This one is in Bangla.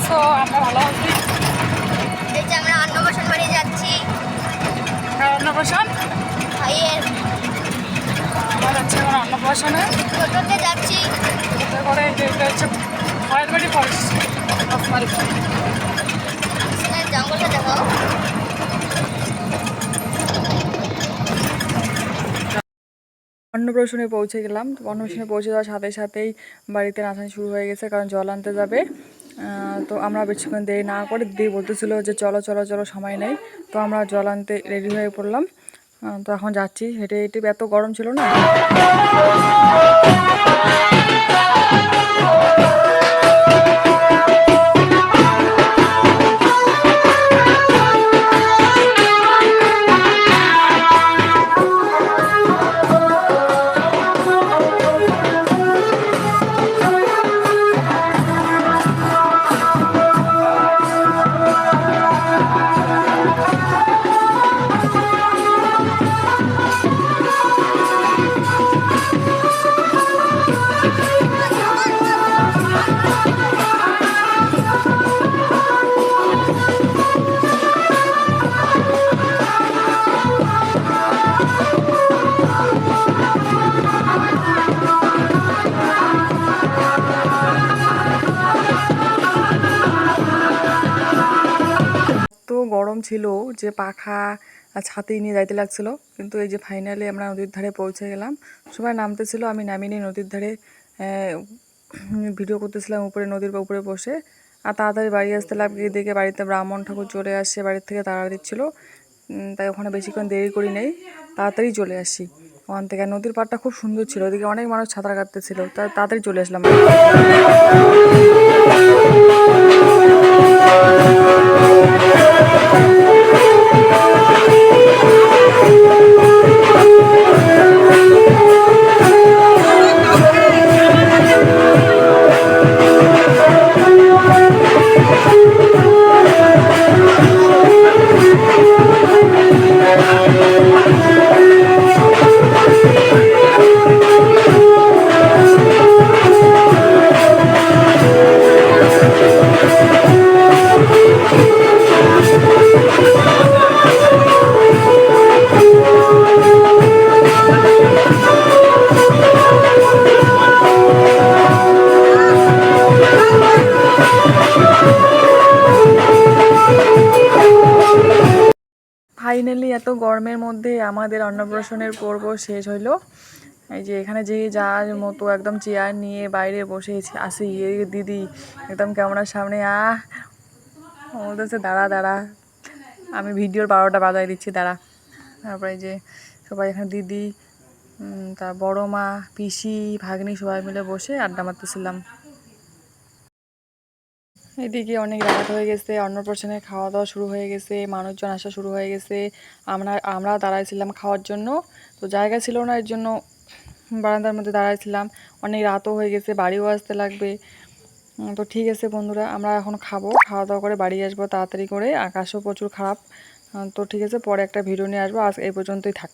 আছো? আমরা ভালো আছি। এই যে আমরা অন্নপ্রাশন বাড়ি যাচ্ছি। অন্নপ্রাশন ভাইয়ের আমরা যাচ্ছি এখন অন্নপ্রাশনে। টোটোতে যাচ্ছি। তারপরে এটা হচ্ছে খয়ের বাড়ি ফরেস্ট জঙ্গলটা দেখাও। অন্নপ্রাশনে পৌঁছে গেলাম। তো অন্নপ্রাশনে পৌঁছে যাওয়ার সাথে সাথেই বাড়িতে নাচানি শুরু হয়ে গেছে, কারণ জল আনতে যাবে। তো আমরা বেশিক্ষণ দেরি না করে দিদি বলতেছিল যে চলো চলো চলো, সময় নেই। তো আমরা জল আনতে রেডি হয়ে পড়লাম। তো এখন যাচ্ছি হেঁটে হেঁটে, এত গরম ছিল না। তো গরম ছিল যে পাখা ছাতি নিয়ে যাইতে লাগছিল। কিন্তু এই যে ফাইনালি আমরা নদীর ধারে পৌঁছে গেলাম। সবাই নামতেছিল, আমি নামিনি, নদীর ধারে ভিডিও করতেছিলাম উপরে, নদীর উপরে বসে। আর তাড়াতাড়ি বাড়ি আসতে লাগবে, এদিকে বাড়িতে ব্রাহ্মণ ঠাকুর চলে আসছে, বাড়ির থেকে তাড়া দিচ্ছিলো। তাই ওখানে বেশিক্ষণ দেরি করি নেই, তাড়াতাড়ি চলে আসি ওখান থেকে। নদীর পাড়টা খুব সুন্দর ছিল, ওদিকে অনেক মানুষ সাঁতার কাটতেছিল, তাড়াতাড়ি চলে আসলাম। ফাইনালি এত গরমের মধ্যে আমাদের অন্নপ্রাশনের পর্ব শেষ হইলো। এই যে এখানে যে যার মতো একদম চেয়ার নিয়ে বাইরে বসে আসি, এই দিদি একদম ক্যামেরার সামনে বলতেছে দাঁড়া দাঁড়া, আমি ভিডিওর 12টা বাজাই দিচ্ছি, দাঁড়া। তারপরে যে সবাই এখানে দিদি, তার বড় মা, পিসি, ভাগ্নি সবাই মিলে বসে আড্ডা মারতেছিলাম। এদিকে অনেক রাত হয়ে গেছে, অন্নপ্রাশনে খাওয়া দাওয়া শুরু হয়ে গেছে, মানুষজন আসা শুরু হয়ে গেছে। আমরা দাঁড়াইছিলাম খাওয়ার জন্য, তো জায়গা ছিল না, এর জন্য বারান্দার মধ্যে দাঁড়াইছিলাম। অনেক রাতও হয়ে গেছে, বাড়িও আসতে লাগবে। তো ঠিক আছে বন্ধুরা, আমরা এখন খাবো, খাওয়া দাওয়া করে বাড়ি আসবো তাড়াতাড়ি করে। আকাশও প্রচুর খারাপ। তো ঠিক আছে, পরে একটা ভিডিও নিয়ে আসবো। আজ এই পর্যন্তই থাক।